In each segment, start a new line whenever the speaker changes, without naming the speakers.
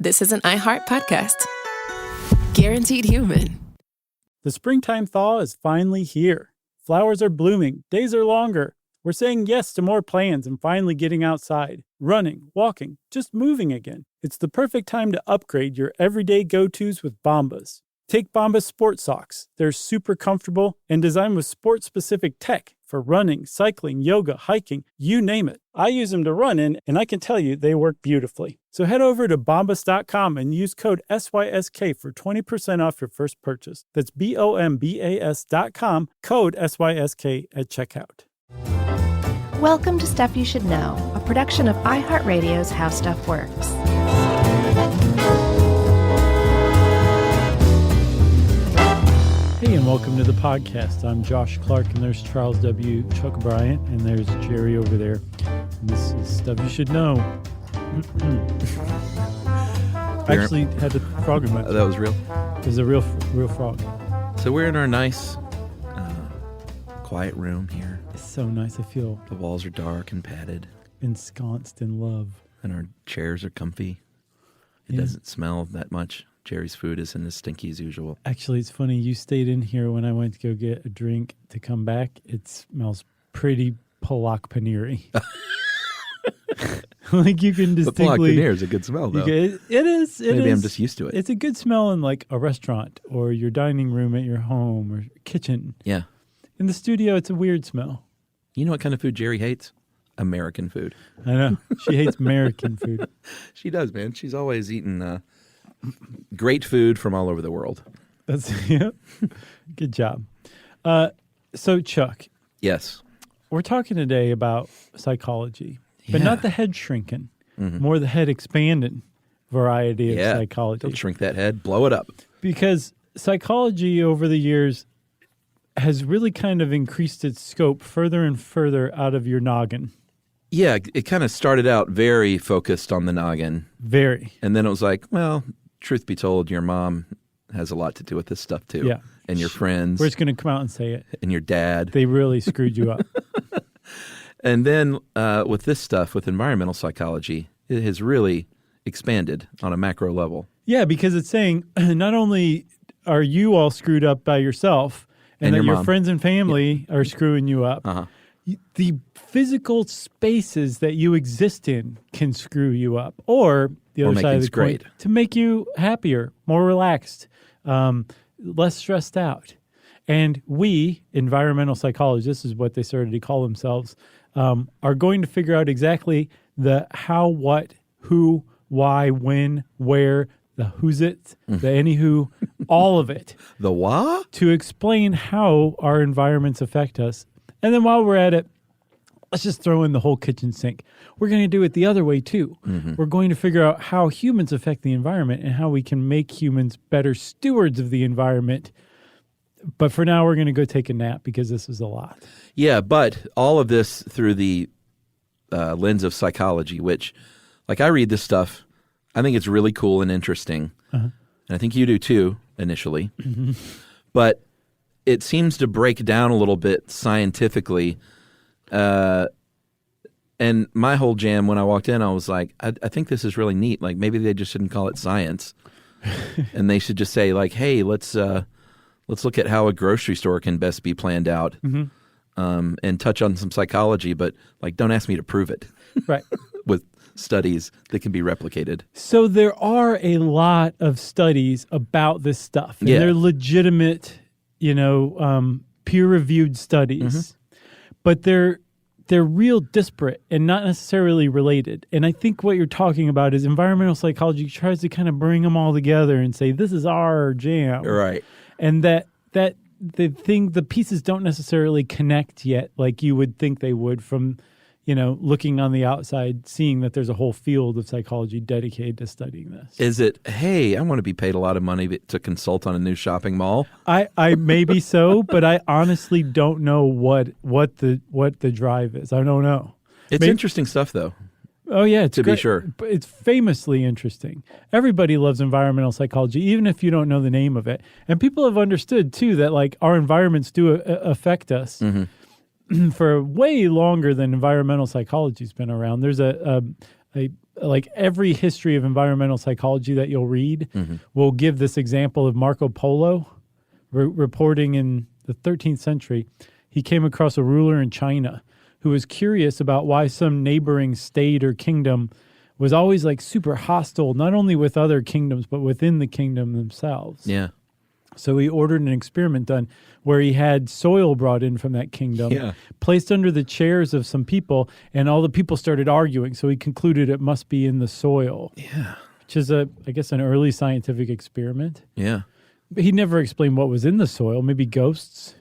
this is an iHeart podcast. Guaranteed human.
The springtime thaw is finally here. Flowers are blooming. Days are longer. We're saying yes to more plans and finally getting outside, running, walking, just moving again. It's the perfect time to upgrade your everyday go-tos with Bombas. Take Bombas sport socks. They're super comfortable and designed with sport-specific tech for running, cycling, yoga, hiking, you name it. I use them to run in, and I can tell you they work beautifully. So head over to bombas.com and use code SYSK for 20% off your first purchase. That's BOMBAS.com, code SYSK at checkout.
Welcome to Stuff You Should Know, a production of iHeartRadio's How Stuff Works.
Hey, and welcome to the podcast. I'm Josh Clark, and there's Charles W. Chuck Bryant, and there's Jerry over there. And this is Stuff You Should Know. I actually had the frog in my mouth.
That was real?
It was a real frog.
So we're in our nice, quiet room here.
It's so nice. I feel
The walls are dark and padded.
ensconced in love.
And our chairs are comfy. It doesn't smell that much. Jerry's food isn't as stinky as usual.
Actually, it's funny. You stayed in here when I went to go get a drink to come back. It smells pretty palak paneer-y. Like you can distinctly.
The palak paneer is a good smell, though.
It is.
Maybe I'm just used to it.
It's a good smell in like a restaurant or your dining room at your home or kitchen.
Yeah.
In the studio, it's a weird smell.
You know what kind of food Jerry hates? American food.
I know. She hates American food.
She does, man. She's always eating great food from all over the world.
That's yeah. Good job. So, Chuck.
Yes.
We're talking today about psychology, but not the head shrinking, more the head expanding variety of psychology.
Don't shrink that head. Blow it up.
Because psychology over the years has really kind of increased its scope further and further out of your noggin.
Yeah, it kind of started out very focused on the noggin.
Very.
And then it was like, well, truth be told, your mom has a lot to do with this stuff too.
Yeah.
And your friends.
We're just going to come out and say it.
And your dad.
They really screwed you up.
And then with this stuff, with environmental psychology, it has really expanded on a macro level.
Yeah, because it's saying not only are you all screwed up by yourself and that your friends and family are screwing you up, the physical spaces that you exist in can screw you up. Or the other side of the coin, to make you happier, more relaxed, less stressed out. And we, environmental psychologists, is what they started to call themselves, are going to figure out exactly the how, what, who, why, when, where, the who's it, the anywho, all of it.
The what?
To explain how our environments affect us. And then while we're at it, let's just throw in the whole kitchen sink. We're going to do it the other way, too. We're going to figure out how humans affect the environment and how we can make humans better stewards of the environment. But for now, we're going to go take a nap because this is a lot.
Yeah, but all of this through the lens of psychology, which, like, I read this stuff. I think it's really cool and interesting. And I think you do, too, initially. But it seems to break down a little bit scientifically. And my whole jam when I walked in, I was like, I think this is really neat. Like, maybe they just shouldn't call it science. And they should just say, like, hey, let's look at how a grocery store can best be planned out and touch on some psychology. But, like, don't ask me to prove it.
Right.
With studies that can be replicated.
So there are a lot of studies about this stuff. And they're legitimate, peer-reviewed studies. But they're real disparate and not necessarily related. And I think what you're talking about is environmental psychology tries to kind of bring them all together and say, this is our jam.
Right.
And that the pieces don't necessarily connect yet like you would think they would from, looking on the outside, seeing that there's a whole field of psychology dedicated to studying this.
Is it, hey, I want to be paid a lot of money to consult on a new shopping mall?
I maybe so, but I honestly don't know what the drive is. I don't know.
It's interesting stuff, though.
Oh, yeah. It's
be sure.
It's famously interesting. Everybody loves environmental psychology, even if you don't know the name of it. And people have understood, too, that like our environments do affect us for way longer than environmental psychology's been around. There's a like every history of environmental psychology that you'll read will give this example of Marco Polo reporting in the 13th century. He came across a ruler in China who was curious about why some neighboring state or kingdom was always like super hostile, not only with other kingdoms, but within the kingdom themselves.
Yeah.
So he ordered an experiment done where he had soil brought in from that kingdom, placed under the chairs of some people, and all the people started arguing. So he concluded it must be in the soil.
Yeah.
Which is, I guess, an early scientific experiment.
Yeah.
But he never explained what was in the soil, maybe ghosts.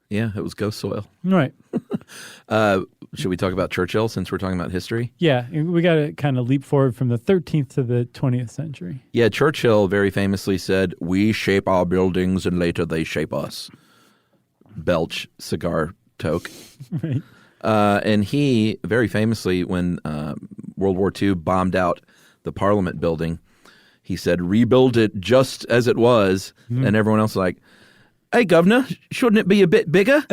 Yeah, it was ghost soil.
Right.
Should we talk about Churchill since we're talking about history?
Yeah, we got to kind of leap forward from the 13th to the 20th century.
Yeah, Churchill very famously said, "We shape our buildings and later they shape us." Belch cigar toke.
Right.
And he very famously, when World War II bombed out the Parliament building, he said, "Rebuild it just as it was." And everyone else was like, "Hey, governor, shouldn't it be a bit bigger?"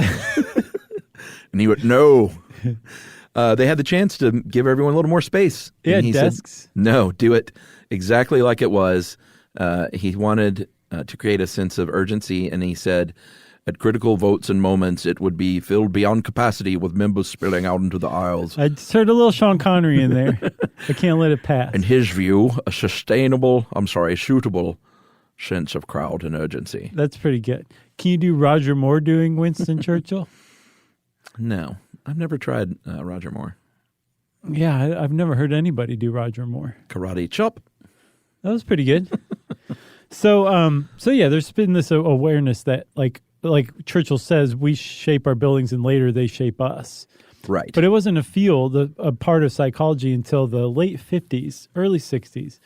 And he went, "No." They had the chance to give everyone a little more space.
Yeah,
and he
desks.
said, "No, do it exactly like it was." He wanted to create a sense of urgency, and he said, "At critical votes and moments, it would be filled beyond capacity with members spilling out into the aisles."
I just heard a little Sean Connery in there. I can't let it pass.
In his view, a suitable sense of crowd and urgency.
That's pretty good. Can you do Roger Moore doing Winston Churchill?
No, I've never tried Roger Moore.
Yeah, I've never heard anybody do Roger Moore.
Karate chop.
That was pretty good. So yeah, there's been this awareness that like Churchill says, we shape our buildings and later they shape us.
Right.
But it wasn't a field, a part of psychology until the late 50s, early 60s.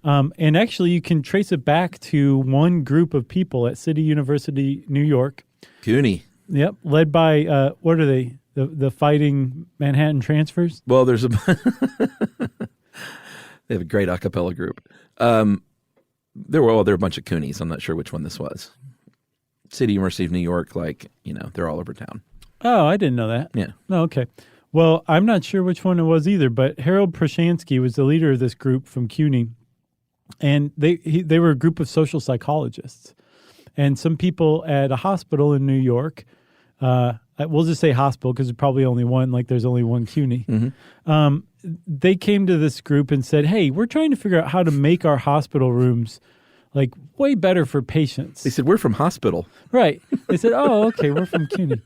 And actually, you can trace it back to one group of people at City University, New York.
CUNY.
Yep, led by, what are they? The Fighting Manhattan Transfers?
Well, there's a... They have a great a cappella group. There were a bunch of CUNYs. I'm not sure which one this was. City University of New York, they're all over town.
Oh, I didn't know that.
Yeah.
Oh, okay. Well, I'm not sure which one it was either, but Harold Prashansky was the leader of this group from CUNY. And they were a group of social psychologists. And some people at a hospital in New York, we'll just say hospital because there's probably only one, like there's only one CUNY.
Mm-hmm.
They came to this group and said, hey, we're trying to figure out how to make our hospital rooms like way better for patients.
They said, we're from hospital.
Right. They said, oh, okay, we're from CUNY.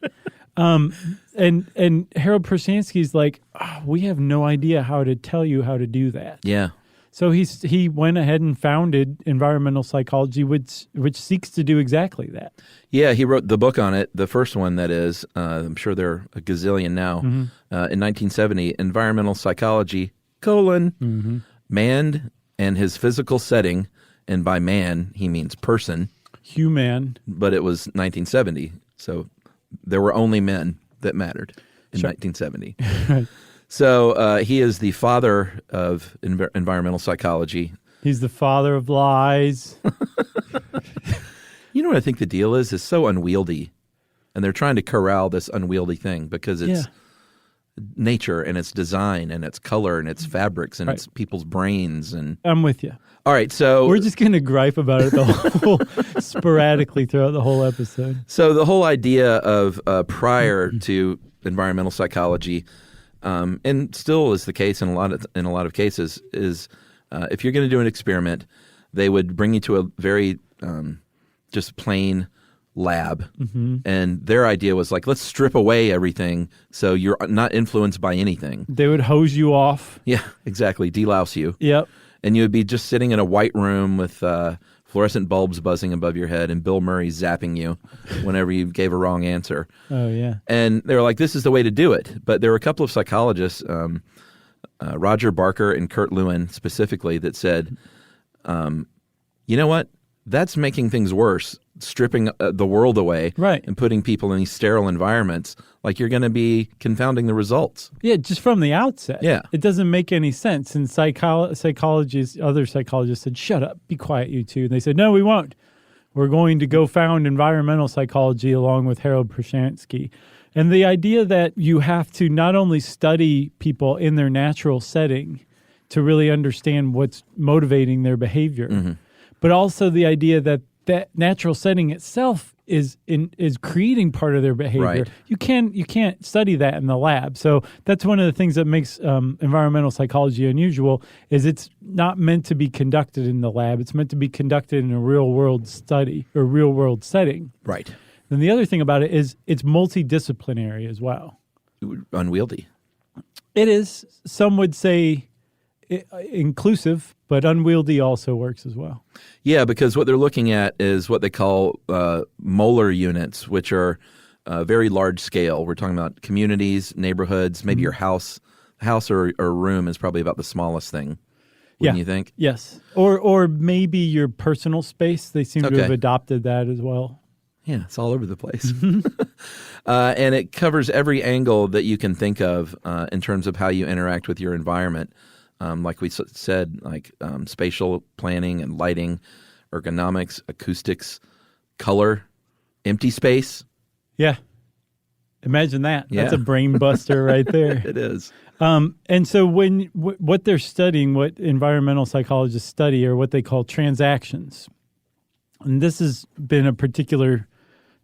And Harold Prashansky's like, we have no idea how to tell you how to do that.
Yeah.
So he went ahead and founded environmental psychology, which seeks to do exactly that.
Yeah, he wrote the book on it, the first one that is. I'm sure there are a gazillion now.
Mm-hmm.
In 1970, Environmental Psychology, Man and His Physical Setting, and by man, he means person.
Human.
But it was 1970, so there were only men that mattered in 1970.
Right.
So he is the father of environmental psychology.
He's the father of lies.
You know what I think the deal is? It's so unwieldy. And they're trying to corral this unwieldy thing because it's nature and it's design and it's color and it's fabrics and it's people's brains. And
I'm with you.
all right, so
We're just going to gripe about it the whole sporadically throughout the whole episode.
So the whole idea of prior to environmental psychology, and still is the case in a lot of cases, is if you're going to do an experiment, they would bring you to a very just plain lab, and their idea was like, let's strip away everything so you're not influenced by anything.
They would hose you off.
Yeah, exactly, delouse you.
Yep.
And you would be just sitting in a white room with fluorescent bulbs buzzing above your head and Bill Murray zapping you whenever you gave a wrong answer.
Oh, yeah.
And they were like, this is the way to do it. But there were a couple of psychologists, Roger Barker and Kurt Lewin specifically, that said, you know what? That's making things worse, stripping the world away and putting people in these sterile environments. Like, you're going to be confounding the results.
Yeah, just from the outset.
Yeah.
It doesn't make any sense. And psychologists, other psychologists said, shut up, be quiet, you two. And they said, no, we won't. We're going to go found environmental psychology along with Harold Prashansky. And the idea that you have to not only study people in their natural setting to really understand what's motivating their behavior.
Mm-hmm.
But also the idea that natural setting itself is creating part of their behavior.
Right.
You can't study that in the lab. So that's one of the things that makes environmental psychology unusual. Is it's not meant to be conducted in the lab. It's meant to be conducted in a real world study or real world setting.
Right.
Then the other thing about it is it's multidisciplinary as well.
Unwieldy.
It is. Some would say inclusive, but unwieldy also works as well.
Yeah, because what they're looking at is what they call molar units, which are very large scale. We're talking about communities, neighborhoods, maybe your house. House or room is probably about the smallest thing, wouldn't you think?
Yes. Or maybe your personal space. They seem to have adopted that as well.
Yeah, it's all over the place. And it covers every angle that you can think of in terms of how you interact with your environment. Like we said, like spatial planning and lighting, ergonomics, acoustics, color, empty space.
Yeah. Imagine that.
Yeah.
That's a brain buster right there.
It is.
And so what they're studying, what environmental psychologists study, are what they call transactions. And this has been a particular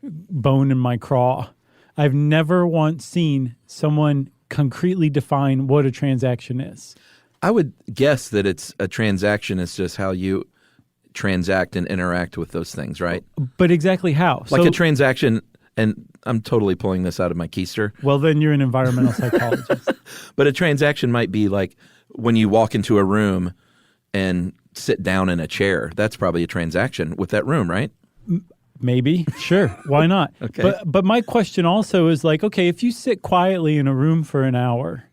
bone in my craw. I've never once seen someone concretely define what a transaction is.
I would guess that it's a transaction is just how you transact and interact with those things, right?
But exactly how?
Like a transaction, and I'm totally pulling this out of my keister.
Well, then you're an environmental psychologist.
But a transaction might be like when you walk into a room and sit down in a chair. That's probably a transaction with that room, right?
Maybe. Sure. Why not?
Okay.
But my question also is like, okay, if you sit quietly in a room for an hour,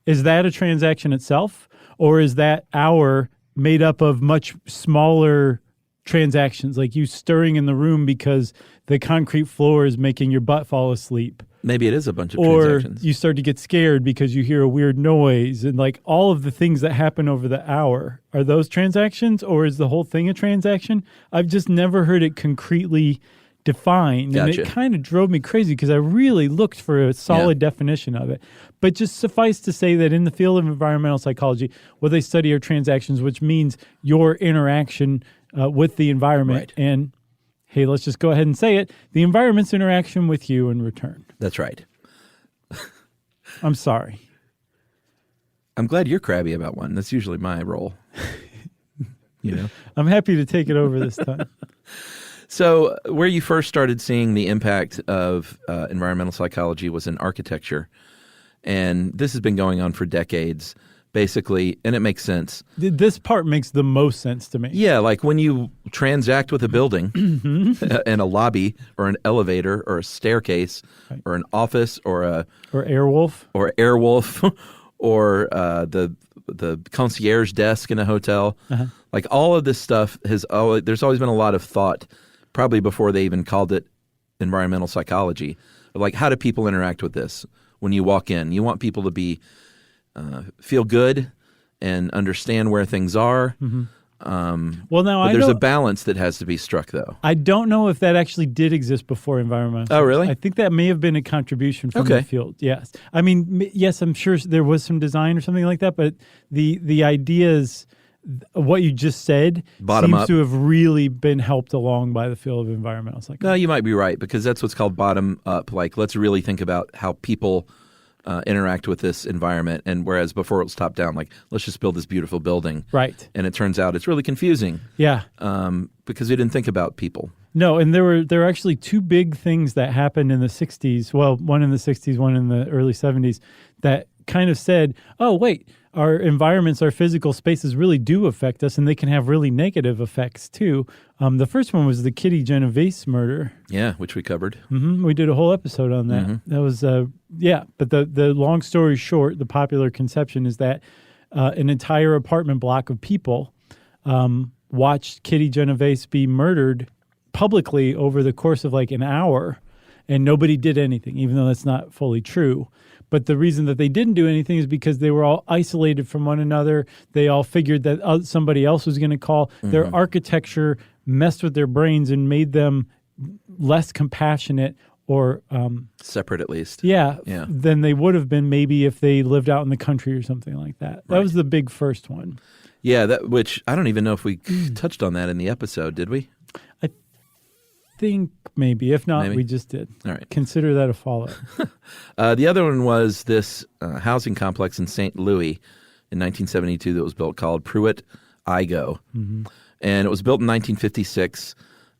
is that a transaction itself? Or is that hour made up of much smaller transactions, like you stirring in the room because the concrete floor is making your butt fall asleep?
Maybe it is a bunch of
or
transactions.
you start to get scared because you hear a weird noise, and like all of the things that happen over the hour. Are those transactions, or is the whole thing a transaction? I've just never heard it concretely defined.
Gotcha.
And it kind of drove me crazy because I really looked for a solid definition of it. But just suffice to say that in the field of environmental psychology, what they study are transactions, which means your interaction with the environment.
Right.
And hey, let's just go ahead and say it. The environment's interaction with you in return.
That's right.
I'm sorry.
I'm glad you're crabby about one. That's usually my role. You know?
I'm happy to take it over this time.
So where you first started seeing the impact of environmental psychology was in architecture. And this has been going on for decades, basically, and it makes sense.
This part makes the most sense to me.
Yeah, like when you transact with a building and a lobby or an elevator or a staircase or an office or
Airwolf.
or the concierge desk in a hotel. Uh-huh. Like all of this stuff there's always been a lot of thought, probably before they even called it environmental psychology. Like, how do people interact with this when you walk in? You want people to be feel good and understand where things are. Mm-hmm. But there's a balance that has to be struck, though.
I don't know if that actually did exist before environmental.
Oh, really?
I think that may have been a contribution from the field. Yes. I mean, yes, I'm sure there was some design or something like that, but the ideas, what you just said, seems to have really been helped along by the field of environmental psychology.
No, you might be right, because that's what's called bottom up. Like, let's really think about how people interact with this environment, and whereas before it was top down, like, let's just build this beautiful building.
Right.
And it turns out it's really confusing.
Yeah.
Because we didn't think about people.
No, and there were actually two big things that happened in the 60s. Well, one in the 60s, one in the early 70s, that kind of said, oh, wait, our environments, our physical spaces really do affect us, and they can have really negative effects too. The first one was the Kitty Genovese murder.
Yeah, which we covered.
Mm-hmm. We did a whole episode on that. Mm-hmm. That was, but the long story short, the popular conception is that an entire apartment block of people watched Kitty Genovese be murdered publicly over the course of like an hour, and nobody did anything, even though that's not fully true. But the reason that they didn't do anything is because they were all isolated from one another. They all figured that somebody else was going to call. Mm-hmm. Their architecture messed with their brains and made them less compassionate or
Separate at least.
yeah,
Yeah.
than they would have been maybe if they lived out in the country or something like that. That
Right.
was the big first one.
Yeah, which I don't even know if we touched on that in the episode, did we?
I think maybe. If not,
Maybe.
we just did.
All right.
Consider that a follow-up.
The other one was this housing complex in St. Louis in 1972 that was built called Pruitt-Igoe. And it was built in 1956,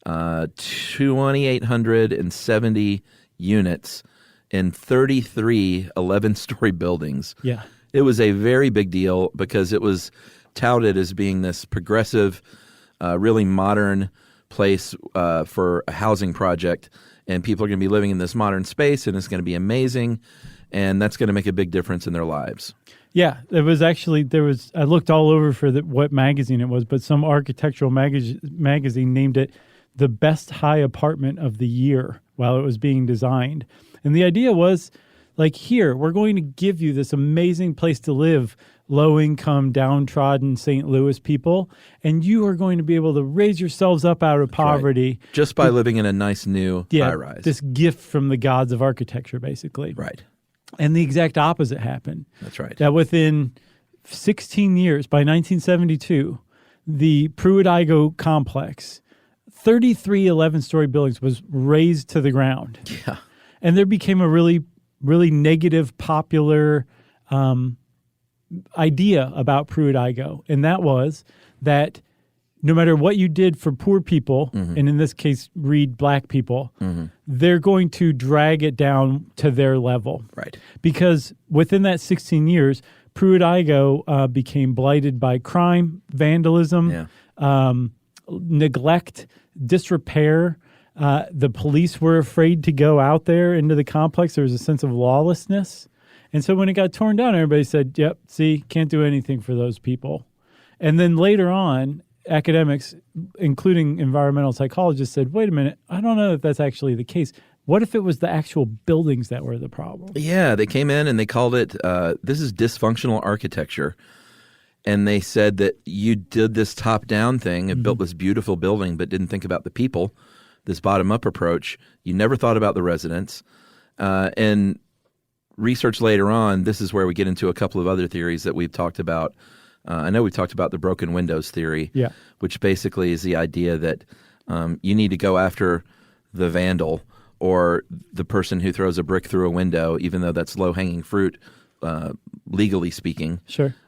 2,870 units in 33 11-story buildings.
Yeah.
It was a very big deal because it was touted as being this progressive, really modern place for a housing project. And people are going to be living in this modern space, and it's going to be amazing. And that's going to make a big difference in their lives.
Yeah, it was actually, I looked all over for what magazine it was, but some architectural magazine named it the best high apartment of the year while it was being designed. And the idea was, like, here, we're going to give you this amazing place to live, low-income, downtrodden St. Louis people, and you are going to be able to raise yourselves up out of poverty.
Right. Just by living in a nice new high-rise.
This gift from the gods of architecture, basically.
Right.
And the exact opposite happened.
That's right.
That within 16 years, by 1972, the Pruitt-Igoe complex, 33 11-story buildings, was razed to the ground.
Yeah.
And there became a really, really negative, popular idea about Pruitt-Igoe. And that was that no matter what you did for poor people, and in this case, read black people, they're going to drag it down to their level.
Right.
Because within that 16 years, Pruitt-Igoe became blighted by crime, vandalism, neglect, disrepair. The police were afraid to go out there into the complex. There was a sense of lawlessness. And so when it got torn down, everybody said, yep, see, can't do anything for those people. And then later on, academics, including environmental psychologists, said, wait a minute, I don't know if that's actually the case. What if it was the actual buildings that were the problem?
Yeah, they came in and they called it, this is dysfunctional architecture. And they said that you did this top-down thing and built this beautiful building but didn't think about the people, this bottom-up approach. You never thought about the residents. And research later on, this is where we get into a couple of other theories that we've talked about. I know we've talked about the broken windows theory, which basically is the idea that you need to go after the vandal or the person who throws a brick through a window, even though that's low-hanging fruit, legally speaking,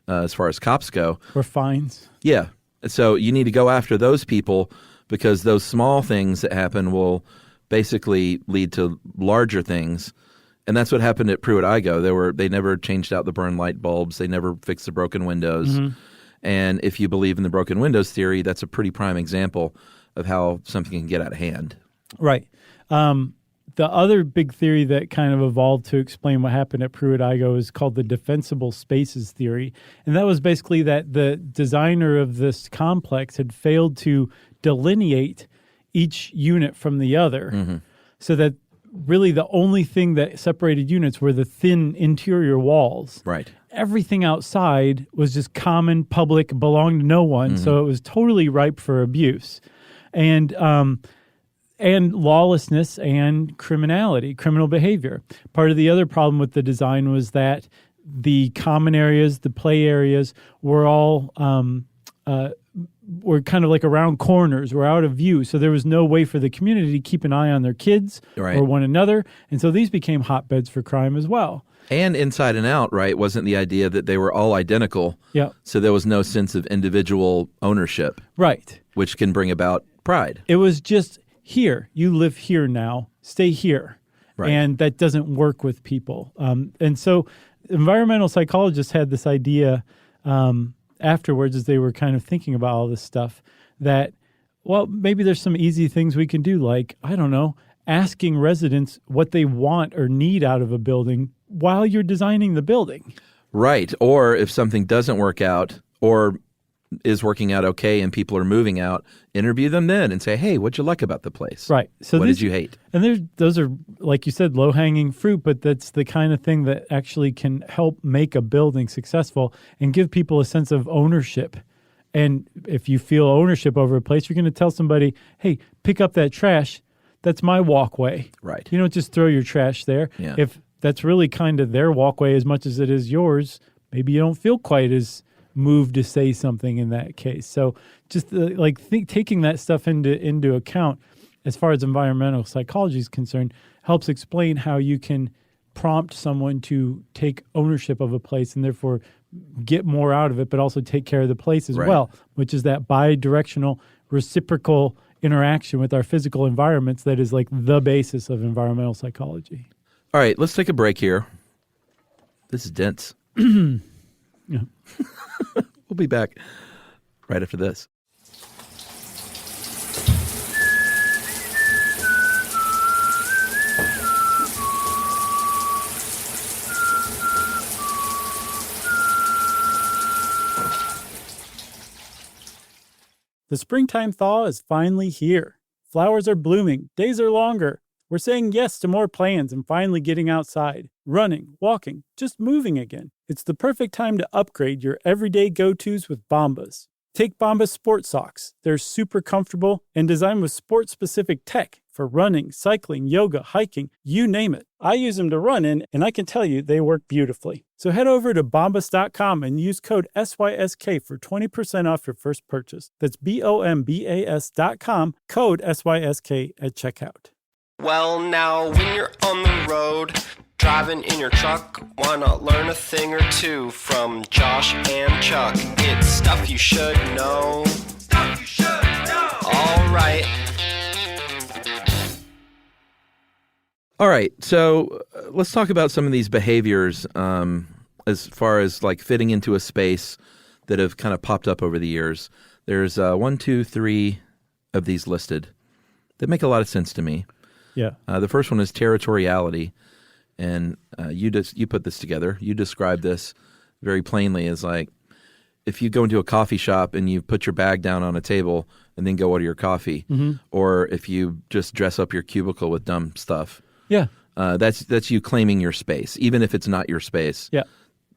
as far as cops go.
Or fines.
Yeah. So you need to go after those people because those small things that happen will basically lead to larger things. And that's what happened at Pruitt-Igoe. They never changed out the burned light bulbs. They never fixed the broken windows. And if you believe in the broken windows theory, that's a pretty prime example of how something can get out of hand.
Right. The other big theory that kind of evolved to explain what happened at Pruitt-Igoe is called the defensible spaces theory. And that was basically that the designer of this complex had failed to delineate each unit from the other so that really the only thing that separated units were the thin interior walls.
Right.
Everything outside was just common, public, belonged to no one, so it was totally ripe for abuse. And lawlessness and criminal behavior. Part of the other problem with the design was that the common areas, the play areas, were all were kind of like around corners, were out of view. So there was no way for the community to keep an eye on their kids or one another. And so these became hotbeds for crime as well.
And inside and out, right, wasn't the idea that they were all identical.
Yeah.
So there was no sense of individual ownership.
Right.
Which can bring about pride.
It was just, here, you live here now, stay here.
Right.
And that doesn't work with people. And so environmental psychologists had this idea afterwards as they were kind of thinking about all this stuff that, well, maybe there's some easy things we can do, like, I don't know, asking residents what they want or need out of a building while you're designing the building.
Right. Or if something doesn't work out or is working out okay and people are moving out, interview them then and say, hey, what'd you like about the place?
Right. So
what did you hate?
And those are, like you said, low-hanging fruit, but that's the kind of thing that actually can help make a building successful and give people a sense of ownership. And if you feel ownership over a place, you're going to tell somebody, hey, pick up that trash that's my walkway.
Right.
You don't just throw your trash there.
Yeah.
If that's really kind of their walkway as much as it is yours, maybe you don't feel quite as moved to say something in that case. So just taking that stuff into account as far as environmental psychology is concerned helps explain how you can prompt someone to take ownership of a place and therefore get more out of it, but also take care of the place as well, which is that bi-directional reciprocal interaction with our physical environments that is like the basis of environmental psychology.
All right, let's take a break here. This is dense.
Yeah.
We'll be back right after this.
The springtime thaw is finally here. Flowers are blooming, days are longer. We're saying yes to more plans and finally getting outside, running, walking, just moving again. It's the perfect time to upgrade your everyday go-tos with Bombas. Take Bombas sports socks. They're super comfortable and designed with sport-specific tech for running, cycling, yoga, hiking, you name it. I use them to run in, and I can tell you they work beautifully. So head over to bombas.com and use code SYSK for 20% off your first purchase. That's BOMBAS.com, code SYSK at checkout.
Well, now, when you're on the road, driving in your truck, why not learn a thing or two from Josh and Chuck? It's stuff you should know. Stuff you should know. All right.
All right, so let's talk about some of these behaviors as far as like fitting into a space that have kind of popped up over the years. There's 1, 2, 3 of these listed that make a lot of sense to me.
Yeah.
The first one is territoriality, and you put this together. You describe this very plainly as like if you go into a coffee shop and you put your bag down on a table and then go order your coffee, or if you just dress up your cubicle with dumb stuff.
Yeah.
That's you claiming your space, even if it's not your space.
Yeah.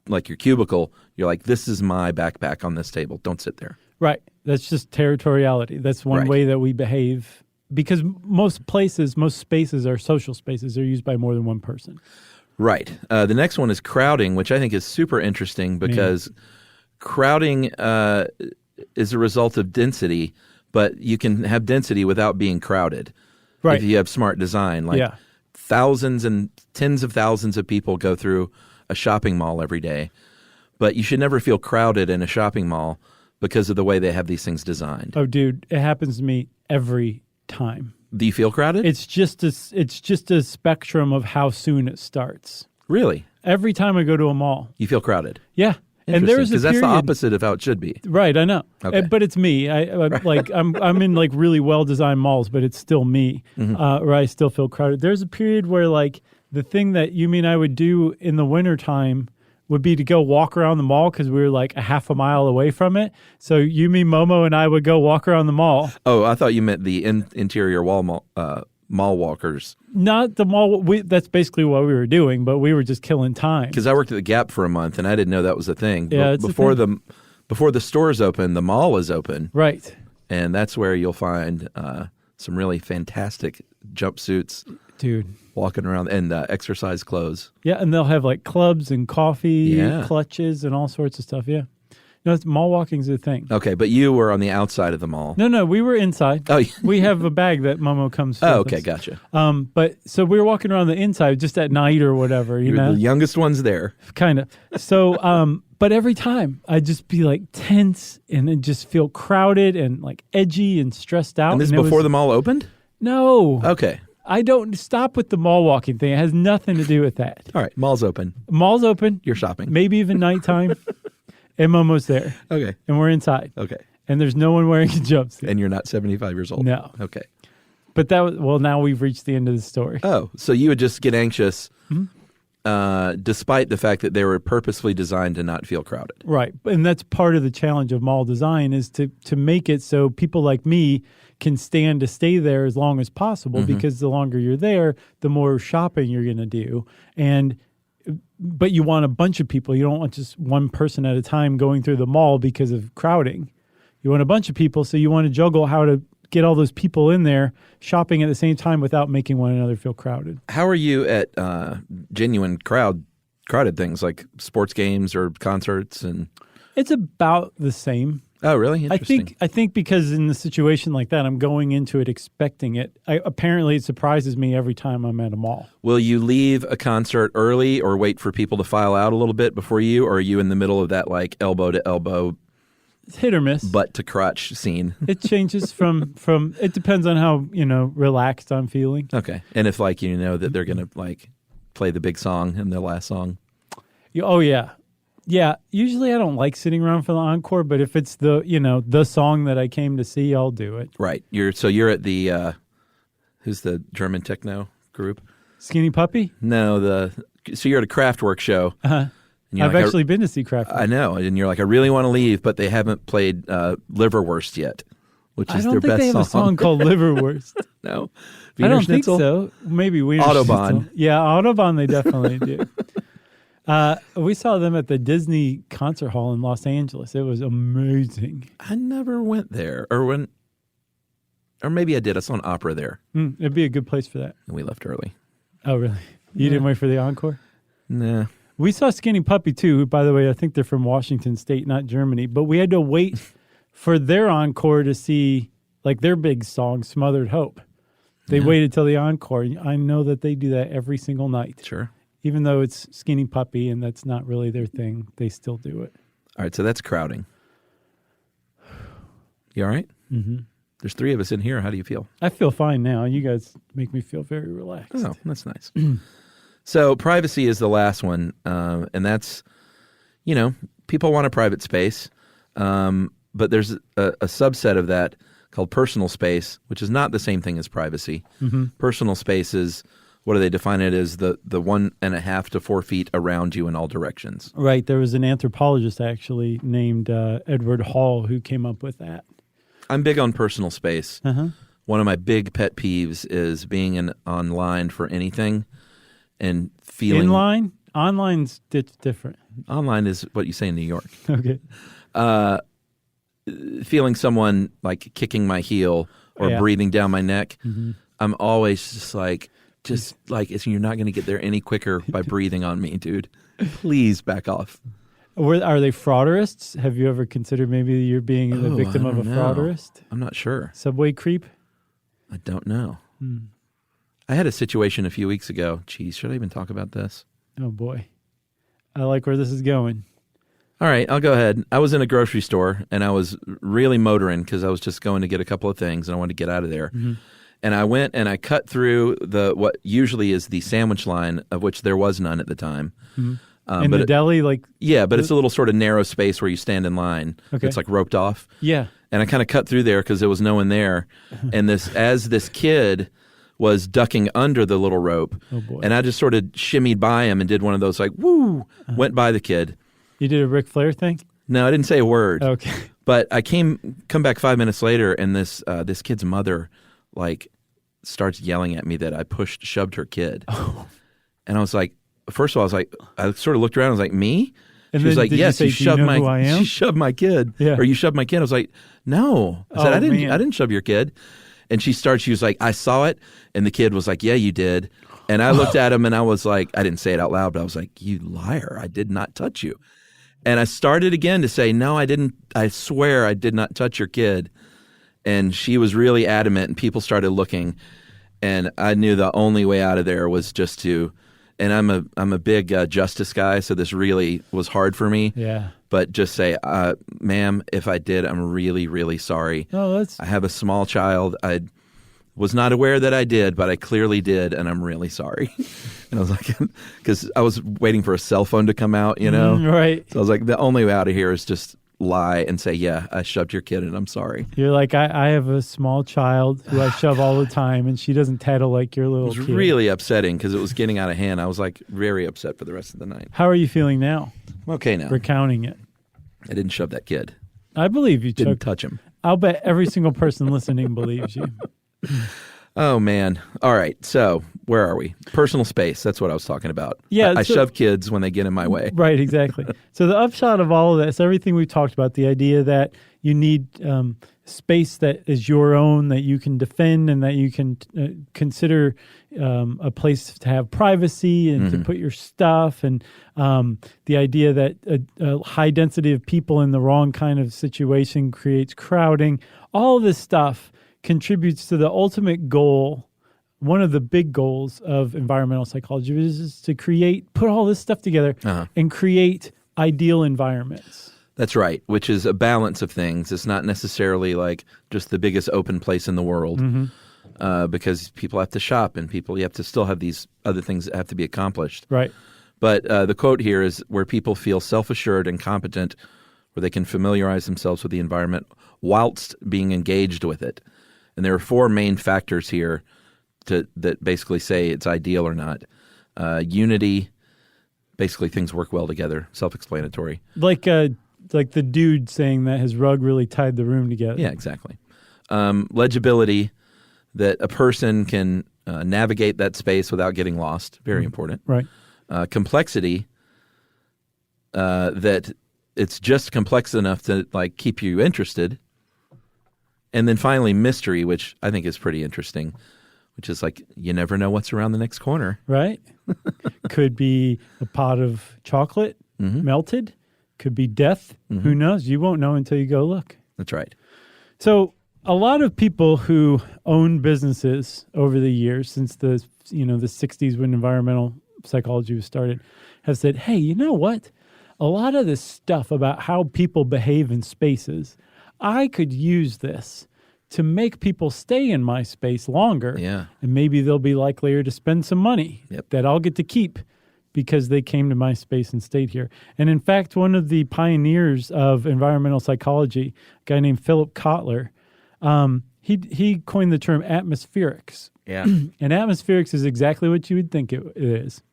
Like your cubicle, you're like, this is my backpack on this table. Don't sit there.
Right. That's just territoriality. That's one way that we behave. Because most spaces are social spaces. They're used by more than one person.
Right. The next one is crowding, which I think is super interesting because crowding is a result of density, but you can have density without being crowded.
Right.
If you have smart design. Like thousands and tens of thousands of people go through a shopping mall every day, but you should never feel crowded in a shopping mall because of the way they have these things designed.
Oh, dude, it happens to me every time.
Do you feel crowded?
It's just a spectrum of how soon it starts.
Really?
Every time I go to a mall.
You feel crowded?
Yeah. And there's
because that's the opposite of how it should be.
Right, I know.
Okay.
But it's me. I'm in like really well-designed malls, but it's still me. Where I still feel crowded. There's a period where like the thing that you mean I would do in the wintertime would be to go walk around the mall because we were like a half a mile away from it. So you, me, Momo, and I would go walk around the mall.
Oh, I thought you meant the interior mall walkers.
Not the mall. That's basically what we were doing, but we were just killing time.
Because I worked at the Gap for a month, and I didn't know that was a thing.
Yeah, it's
before
a thing.
Before the stores open, the mall is open.
Right.
And that's where you'll find some really fantastic jumpsuits.
Dude.
Walking around and exercise clothes.
Yeah, and they'll have like clubs and coffee, clutches, and all sorts of stuff. Yeah. No, mall walking is a thing.
Okay, but you were on the outside of the mall.
No, we were inside.
Oh,
we have a bag that Momo comes with.
Oh, okay,
us.
Gotcha.
But so we were walking around the inside just at night or whatever, you know?
The youngest ones there.
Kind of. So, but every time I'd just be like tense and then just feel crowded and like edgy and stressed out.
And this is before the mall opened?
No.
Okay.
I don't stop with the mall walking thing. It has nothing to do with that.
All right, mall's open.
Mall's open.
You're shopping.
Maybe even nighttime. And Momo's there.
Okay.
And we're inside.
Okay.
And there's no one wearing a jumpsuit.
And you're not 75 years old.
No.
Okay.
But now we've reached the end of the story.
Oh, so you would just get anxious despite the fact that they were purposefully designed to not feel crowded.
Right. And that's part of the challenge of mall design is to make it so people like me can stand to stay there as long as possible because the longer you're there, the more shopping you're going to do. But you want a bunch of people. You don't want just one person at a time going through the mall because of crowding. You want a bunch of people, so you want to juggle how to get all those people in there shopping at the same time without making one another feel crowded.
How are you at genuine crowded things like sports games or concerts? And
It's about the same.
oh, really? Interesting.
I think because in a situation like that, I'm going into it expecting it. Apparently, it surprises me every time I'm at a mall.
Will you leave a concert early or wait for people to file out a little bit before you, or are you in the middle of that like elbow to elbow,
It's hit or miss.
butt to crotch scene?
It changes from. It depends on how relaxed I'm feeling.
Okay, and if like that they're gonna like play the big song and the last song.
Oh yeah. Yeah, usually I don't like sitting around for the encore, but if it's the song that I came to see, I'll do it.
Right. You're at the who's the German techno group?
Skinny Puppy?
No, so you're at a Kraftwerk show.
Uh-huh. I've actually been to see Kraftwerk.
I know, and you're like, I really want to leave, but they haven't played Liverwurst yet, which is their best song.
I don't think they have a song called Liverwurst.
No,
I don't think
Schnitzel?
so. Maybe Wiener
Autobahn.
Schnitzel. Yeah, Autobahn they definitely do. We saw them at the Disney Concert Hall in Los Angeles. It was amazing.
I never went there, or maybe I did. I saw an opera there,
It'd be a good place for that.
and we left early.
Oh, really? You didn't wait for the encore?
Nah.
We saw Skinny Puppy, too. Who, by the way, I think they're from Washington State, not Germany. But we had to wait for their encore to see, like, their big song, Smothered Hope. They waited till the encore. I know that they do that every single night.
Sure.
Even though it's Skinny Puppy and that's not really their thing, they still do it.
All right, so that's crowding. You all right? Mm-hmm. There's 3 of us in here. How do you feel?
I feel fine now. You guys make me feel very relaxed.
Oh, that's nice. So privacy is the last one, and that's, people want a private space, but there's a subset of that called personal space, which is not the same thing as privacy. Mm-hmm. Personal space is, what do they define it as? The 1.5 to 4 feet around you in all directions.
Right. There was an anthropologist actually named Edward Hall who came up with that.
I'm big on personal space.
Uh-huh.
One of my big pet peeves is being online for anything and feeling...
In-line? Online's different.
Online is what you say in New York.
Okay.
Feeling someone like kicking my heel or breathing down my neck. Mm-hmm. I'm always just like, you're not going to get there any quicker by breathing on me, dude. Please back off.
Are they frauderists? Have you ever considered maybe you're being the victim of a frauderist?
I'm not sure.
Subway creep?
I don't know. I had a situation a few weeks ago. Geez, should I even talk about this?
Oh, boy. I like where this is going.
All right, I'll go ahead. I was in a grocery store, and I was really motoring because I was just going to get a couple of things, and I wanted to get out of there. Mm-hmm. And I went and I cut through what usually is the sandwich line, of which there was none at the time.
Mm-hmm. In the deli, like...
Yeah, but it's a little sort of narrow space where you stand in line. Okay. It's like roped off.
Yeah.
And I kind of cut through there because there was no one there. And as this kid was ducking under the little rope, and I just sort of shimmied by him and did one of those like, woo, went by the kid.
You did a Ric Flair thing?
No, I didn't say a word.
Okay.
But I come back 5 minutes later, and this kid's mother like starts yelling at me that I shoved her kid. Oh. And I was like, first of all, I sort of looked around, I was like, me?
And
she was like, yes, you shoved
who I am?
She shoved my kid. Yeah. Or you shoved my kid. I was like, no. I said, I didn't shove your kid. And she was like, I saw it. And the kid was like, yeah, you did. And I looked at him and I was like, I didn't say it out loud, but I was like, you liar. I did not touch you. And I started again to say, no, I didn't. I swear I did not touch your kid. And she was really adamant, and people started looking. And I knew the only way out of there was just to, and I'm a big justice guy, so this really was hard for me.
Yeah.
But just say, ma'am, if I did, I'm really, really sorry.
Oh,
I have a small child. I was not aware that I did, but I clearly did, and I'm really sorry. And I was like, because I was waiting for a cell phone to come out,
Right.
So I was like, the only way out of here is just lie and say, yeah, I shoved your kid and I'm sorry.
You're like, I have a small child who I shove all the time, and she doesn't tattle like your little kid.
It was really upsetting because it was getting out of hand. I was like very upset for the rest of the night.
How are you feeling now?
I'm okay now.
Recounting it.
I didn't shove that kid.
I believe you
didn't touch him.
I'll bet every single person listening believes you.
Oh, man. All right. So where are we? Personal space. That's what I was talking about.
Yeah,
I
so-
shove kids when they get in my way.
Right, exactly. So the upshot of all of this, everything we've talked about, the idea that you need space that is your own, that you can defend, and that you can consider a place to have privacy and to put your stuff, and the idea that a high density of people in the wrong kind of situation creates crowding. All of this stuff contributes to the ultimate goal. One of the big goals of environmental psychology is to put all this stuff together and create ideal environments.
That's right, which is a balance of things. It's not necessarily like just the biggest open place in the world because people have to shop and you have to still have these other things that have to be accomplished.
Right.
But the quote here is where people feel self-assured and competent, where they can familiarize themselves with the environment whilst being engaged with it. And there are 4 main factors here that basically say it's ideal or not. Unity, basically things work well together, self-explanatory.
Like the dude saying that his rug really tied the room together.
Yeah, exactly. Legibility, that a person can navigate that space without getting lost, very important.
Right.
Complexity, that it's just complex enough to like keep you interested. And then finally, mystery, which I think is pretty interesting, which is like you never know what's around the next corner.
Right. Could be a pot of chocolate melted. Could be death. Who knows? You won't know until you go look.
That's right.
So a lot of people who own businesses over the years, since the 60s when environmental psychology was started, have said, hey, you know what? A lot of this stuff about how people behave in spaces, I could use this to make people stay in my space longer.
Yeah.
And maybe they'll be likelier to spend some money
Yep.
that I'll get to keep because they came to my space and stayed here. And in fact, one of the pioneers of environmental psychology, a guy named Philip Kotler, he coined the term atmospherics.
Yeah.
And atmospherics is exactly what you would think it is.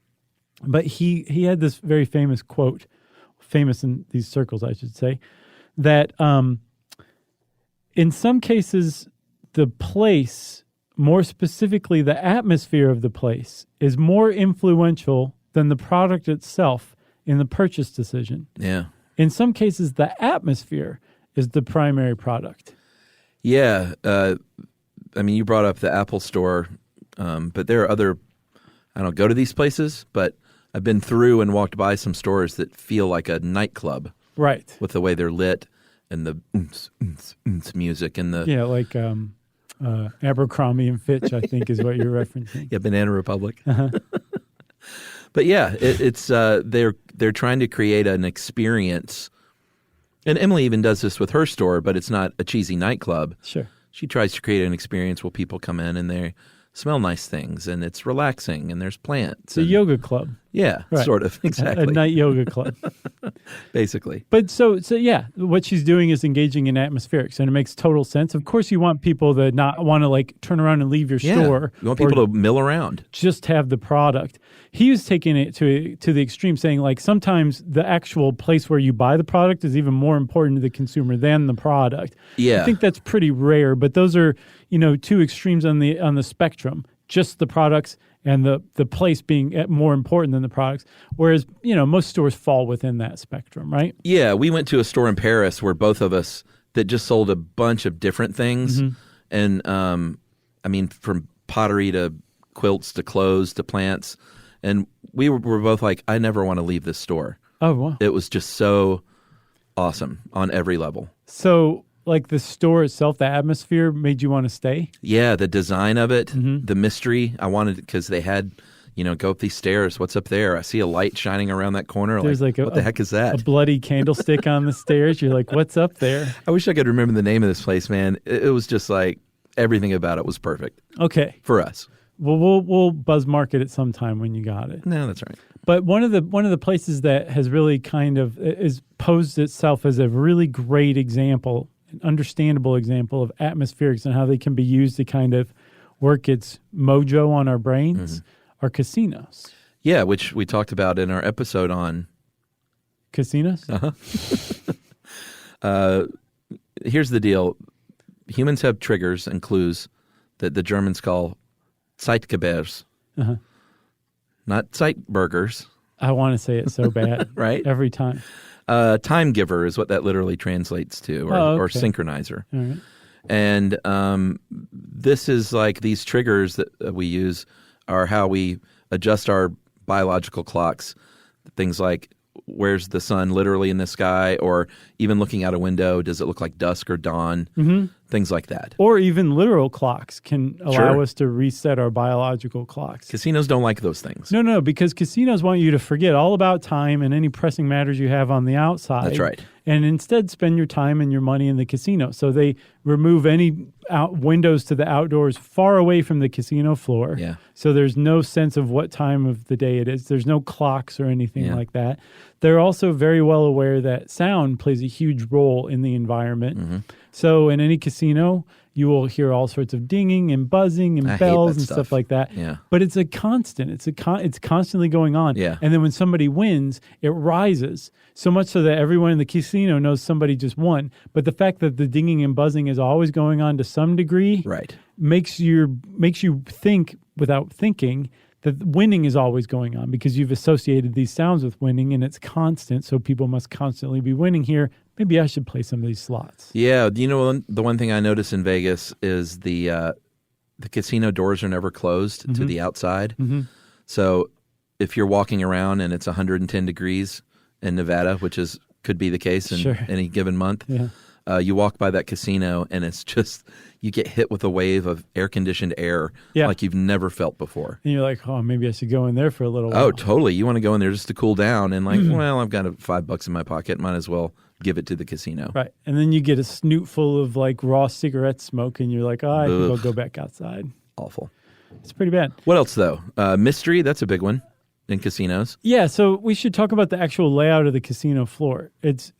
But he had this very famous quote, famous in these circles, I should say, that in some cases, the place, more specifically the atmosphere of the place, is more influential than the product itself in the purchase decision.
Yeah.
In some cases, the atmosphere is the primary product.
Yeah. I mean, you brought up the Apple Store, but there are other, I don't go to these places, but I've been through and walked by some stores that feel like a nightclub.
Right.
With the way they're lit and the music and the...
Yeah, like Abercrombie and Fitch, I think is what you're referencing.
Yeah, Banana Republic. But yeah, it's they're trying to create an experience. And Emily even does this with her store, but it's not a cheesy nightclub.
Sure.
She tries to create an experience where people come in and they smell nice things and it's relaxing and there's plants.
It's a yoga club.
Yeah,
Right.
sort of. Exactly.
A night yoga club.
Basically.
But so yeah, what she's doing is engaging in atmospherics, and it makes total sense. Of course, you want people to not want to like turn around and leave your store.
You want people
or
to mill around.
just have the product. He was taking it to the extreme, saying like sometimes the actual place where you buy the product is even more important to the consumer than the product.
Yeah.
I think that's pretty rare, but those are two extremes on the spectrum. Just the products and the place being more important than the products. Whereas, most stores fall within that spectrum, right?
Yeah, we went to a store in Paris where both of us that just sold a bunch of different things. And, I mean, from pottery to quilts to clothes to plants. And we were both like, I never want to leave this store.
Oh, wow.
It was just so awesome on every level.
So, like the store itself, the atmosphere made you want to stay?
Yeah, the design of it, the mystery. I wanted, because they had, go up these stairs. What's up there? I see a light shining around that corner.
There's like
what the heck is that?
A bloody candlestick on the stairs. You're like, what's up there?
I wish I could remember the name of this place, man. It was just like everything about it was perfect.
Okay.
For us.
Well, we'll buzz market it sometime when you got it.
No, that's right.
But one of the places that has really kind of is posed itself as a really great example, an understandable example of atmospherics and how they can be used to kind of work its mojo on our brains are casinos.
Yeah, which we talked about in our episode on
casinos.
Here's the deal. Humans have triggers and clues that the Germans call Zeitgebers. Not Zeitburgers.
I want to say it so bad.
Right?
Every time.
Time giver is what that literally translates to, or
okay.
synchronizer.
All right.
And this is like these triggers that we use are how we adjust our biological clocks. Things like, where's the sun literally in the sky? Or even looking out a window, does it look like dusk or dawn? Mm-hmm. Things like that.
Or even literal clocks can allow
Sure.
us to reset our biological clocks.
Casinos don't like those things.
No, because casinos want you to forget all about time and any pressing matters you have on the outside.
That's right.
And instead spend your time and your money in the casino. So they remove any windows to the outdoors far away from the casino floor.
Yeah.
So there's no sense of what time of the day it is. There's no clocks or anything
Yeah.
like that. They're also very well aware that sound plays a huge role in the environment.
Mm-hmm.
So in any casino, you will hear all sorts of dinging and buzzing and
I hate
bells
that
and stuff like that.
Yeah.
But it's a constant. It's constantly going on.
Yeah.
And then when somebody wins, it rises so much so that everyone in the casino knows somebody just won. But the fact that the dinging and buzzing is always going on to some degree
Right.
makes you think without thinking that winning is always going on because you've associated these sounds with winning and it's constant. So people must constantly be winning here. Maybe I should play some of these slots.
Yeah. You know, the one thing I notice in Vegas is the casino doors are never closed to the outside. Mm-hmm. So if you're walking around and it's 110 degrees in Nevada, which could be the case in
Sure.
any given month,
Yeah.
you walk by that casino and it's just, you get hit with a wave of air-conditioned air
Yeah.
like you've never felt before.
And you're like, oh, maybe I should go in there for a little while.
Oh, totally. You want to go in there just to cool down and like, well, I've got $5 in my pocket. Might as well give it to the casino.
Right. And then you get a snoot full of like raw cigarette smoke and you're like, oh, I think I'll go back outside.
Awful.
It's pretty bad.
What else, though? Mystery, that's a big one in casinos.
Yeah, so we should talk about the actual layout of the casino floor.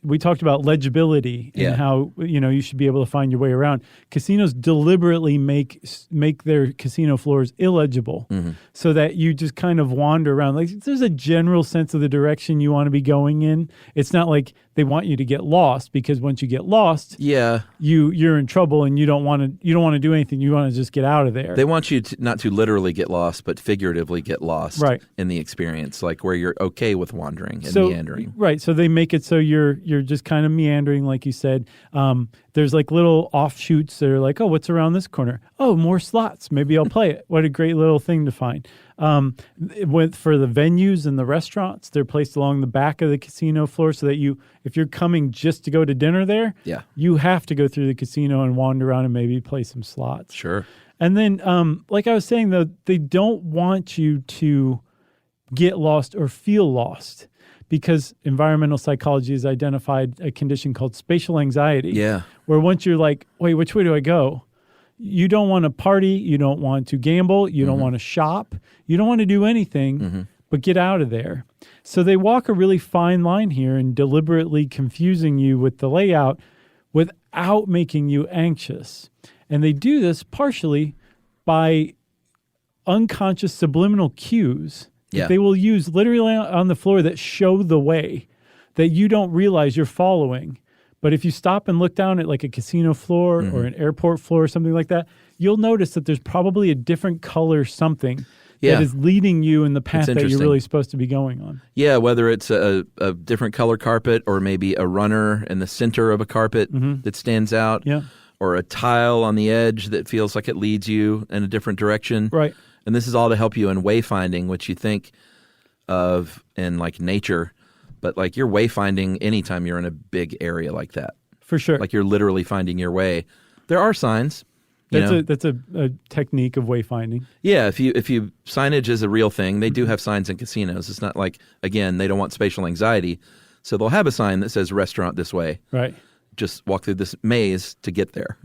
We talked about legibility and
Yeah.
how you should be able to find your way around. Casinos deliberately make their casino floors illegible so that you just kind of wander around. Like there's a general sense of the direction you want to be going in. It's not like they want you to get lost because once you get lost,
Yeah.
you're in trouble and you don't want to do anything. You want to just get out of there.
They want you not to literally get lost, but figuratively get lost
Right.
in the experience, like where you're okay with wandering and meandering.
Right. So they make it so you're just kind of meandering, like you said. There's like little offshoots that are like, oh, what's around this corner? Oh, more slots. Maybe I'll play it. What a great little thing to find. For the venues and the restaurants, they're placed along the back of the casino floor so that if you're coming just to go to dinner there,
Yeah.
you have to go through the casino and wander around and maybe play some slots.
Sure.
And then, like I was saying, though, they don't want you to get lost or feel lost because environmental psychology has identified a condition called spatial anxiety.
Yeah.
Where once you're like, wait, which way do I go? You don't want to party. You don't want to gamble. You don't want to shop. You don't want to do anything but get out of there. So they walk a really fine line here and deliberately confusing you with the layout without making you anxious. And they do this partially by unconscious subliminal cues that
Yeah.
they will use literally on the floor that show the way that you don't realize you're following. But if you stop and look down at like a casino floor or an airport floor or something like that, you'll notice that there's probably a different color something
Yeah.
that is leading you in the path that you're
interesting.
really supposed to be going on.
Yeah, whether it's a different color carpet or maybe a runner in the center of a carpet that stands out.
Yeah.
Or a tile on the edge that feels like it leads you in a different direction.
Right.
And this is all to help you in wayfinding, which you think of in like nature, but like you're wayfinding anytime you're in a big area like that.
For sure.
Like you're literally finding your way. There are signs. You know?
That's a technique of wayfinding.
Yeah, if you signage is a real thing, they do have signs in casinos. It's not like, again, they don't want spatial anxiety. So they'll have a sign that says restaurant this way.
Right.
Just walk through this maze to get there.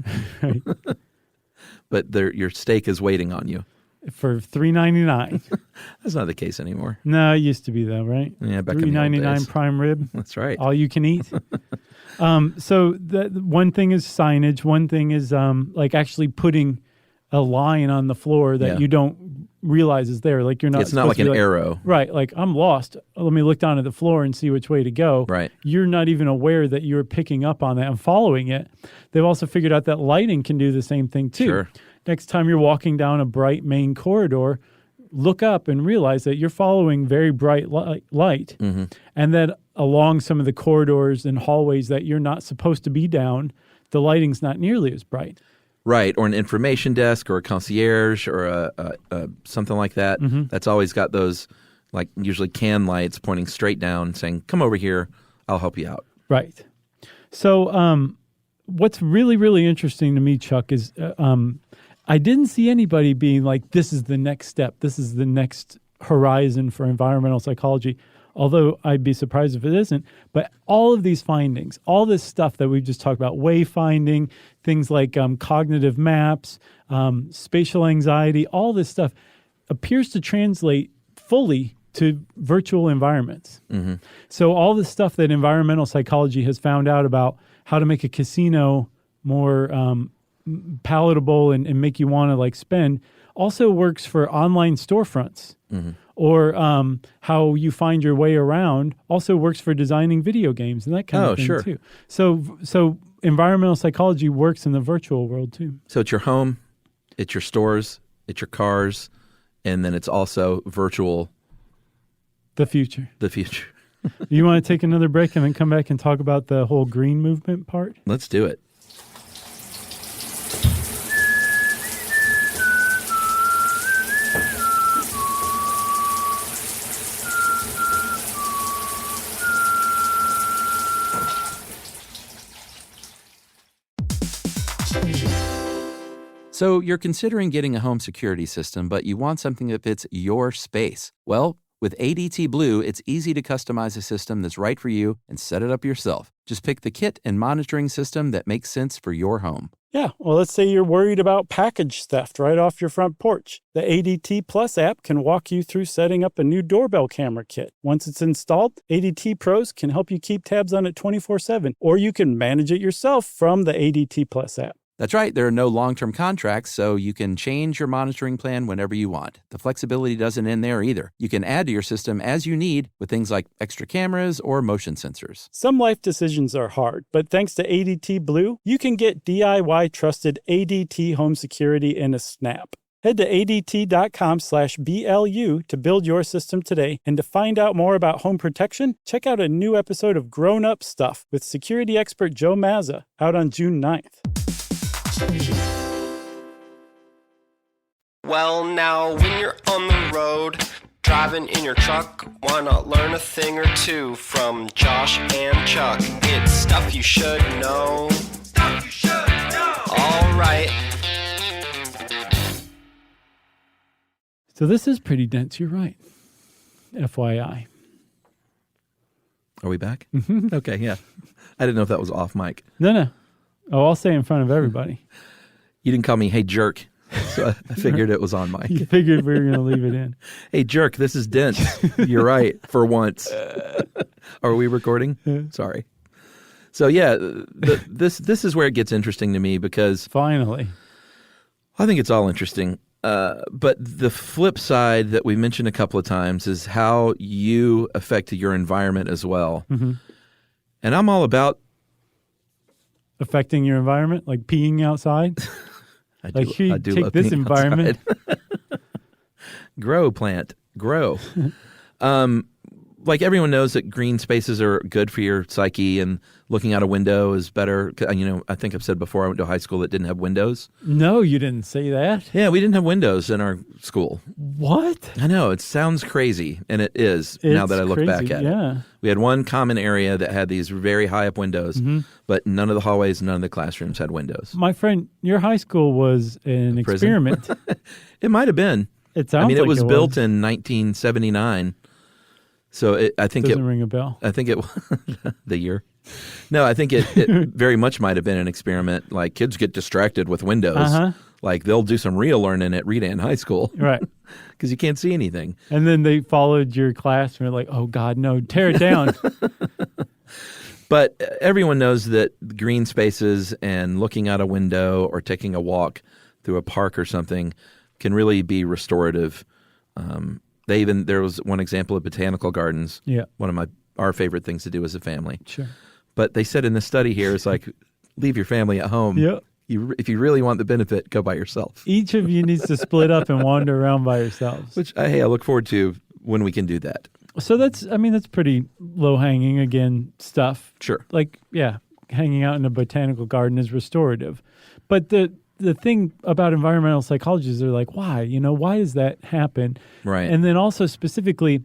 Right.
But your steak is waiting on you.
For $3.99.
That's not the case anymore.
No, it used to be though, right?
Yeah, back in the old
$3.99
days.
prime rib.
That's right.
All you can eat. So the one thing is signage. One thing is like actually putting a line on the floor that
Yeah.
you don't realize is there. Like you're not.
It's not
supposed
like
to
an
be
arrow.
Right. Like I'm lost. Let me look down at the floor and see which way to go.
Right.
You're not even aware that you're picking up on that and following it. They've also figured out that lighting can do the same thing too.
Sure.
next time you're walking down a bright main corridor, look up and realize that you're following very bright light. And that along some of the corridors and hallways that you're not supposed to be down, the lighting's not nearly as bright.
Right, or an information desk or a concierge or a something like that. That's always got those, like usually can lights pointing straight down saying, come over here, I'll help you out.
Right. So what's really, really interesting to me, Chuck, is I didn't see anybody being like, this is the next step. This is the next horizon for environmental psychology, although I'd be surprised if it isn't. But all of these findings, all this stuff that we've just talked about, wayfinding, things like cognitive maps, spatial anxiety, all this stuff appears to translate fully to virtual environments. So all the stuff that environmental psychology has found out about how to make a casino more palatable and make you want to like spend also works for online storefronts. Or how you find your way around also works for designing video games and that kind of thing too. So environmental psychology works in the virtual world too.
So it's your home, it's your stores, it's your cars, and then it's also virtual.
The future.
The future.
You want to take another break and then come back and talk about the whole green movement part?
Let's do it. So you're considering getting a home security system, but you want something that fits your space. Well, with ADT Blue, it's easy to customize a system that's right for you and set it up yourself. Just pick the kit and monitoring system that makes sense for your home.
Yeah, well, let's say you're worried about package theft right off your front porch. The ADT Plus app can walk you through setting up a new doorbell camera kit. Once it's installed, ADT Pros can help you keep tabs on it 24/7, or you can manage it yourself from the ADT Plus app.
That's right. There are no long-term contracts, so you can change your monitoring plan whenever you want. The flexibility doesn't end there either. You can add to your system as you need with things like extra cameras or motion sensors.
Some life decisions are hard, but thanks to ADT Blue, you can get DIY trusted ADT home security in a snap. Head to ADT.com/BLU to build your system today. And to find out more about home protection, check out a new episode of Grown Up Stuff with security expert Joe Mazza out on June 9th.
Well, now when you're on the road, driving in your truck, why not learn a thing or two from Josh and Chuck? It's stuff you should know. Stuff you should know. All right.
So this is pretty dense, you're right. FYI.
Are we back? Okay, yeah. I didn't know if that was off mic.
No. Oh, I'll say in front of everybody.
You didn't call me, hey, jerk. So I figured it was on mic.
You figured we were going to leave it in.
Hey, jerk, this is dense. You're right, for once. Are we recording? Sorry. So, yeah, this is where it gets interesting to me because...
Finally.
I think it's all interesting. But the flip side that we mentioned a couple of times is how you affect your environment as well. And I'm all about...
Affecting your environment? Like peeing outside?
I do
take
love
this
being
environment.
Grow, plant, grow. Like everyone knows that green spaces are good for your psyche and looking out a window is better. You know, I think I've said before I went to a high school that didn't have windows.
No, you didn't say that.
Yeah, we didn't have windows in our school.
What?
I know. It sounds crazy, and it is now that I look back at it. We had one common area that had these very high up windows, but none of the hallways, none of the classrooms had windows.
My friend, your high school was an experiment.
It might have been.
It sounds like
it was built in 1979. So I think
doesn't ring a bell.
I think it the year. No, I think it very much might have been an experiment. Like kids get distracted with windows. Like they'll do some real learning at Redan High School,
right?
Because you can't see anything.
And then they followed your class and were like, "Oh God, no, tear it down."
But everyone knows that green spaces and looking out a window or taking a walk through a park or something can really be restorative. There was one example of botanical gardens.
Yeah.
One of our favorite things to do as a family.
Sure.
But they said in this study here, it's like, leave your family at home.
Yep.
If you really want the benefit, go by yourself.
Each of you needs to split up and wander around by yourselves.
Which, hey, I look forward to when we can do that.
So that's pretty low-hanging, again, stuff.
Sure.
Like, yeah, hanging out in a botanical garden is restorative. But the thing about environmental psychology is they're like, why? Why does that happen?
Right.
And then also specifically,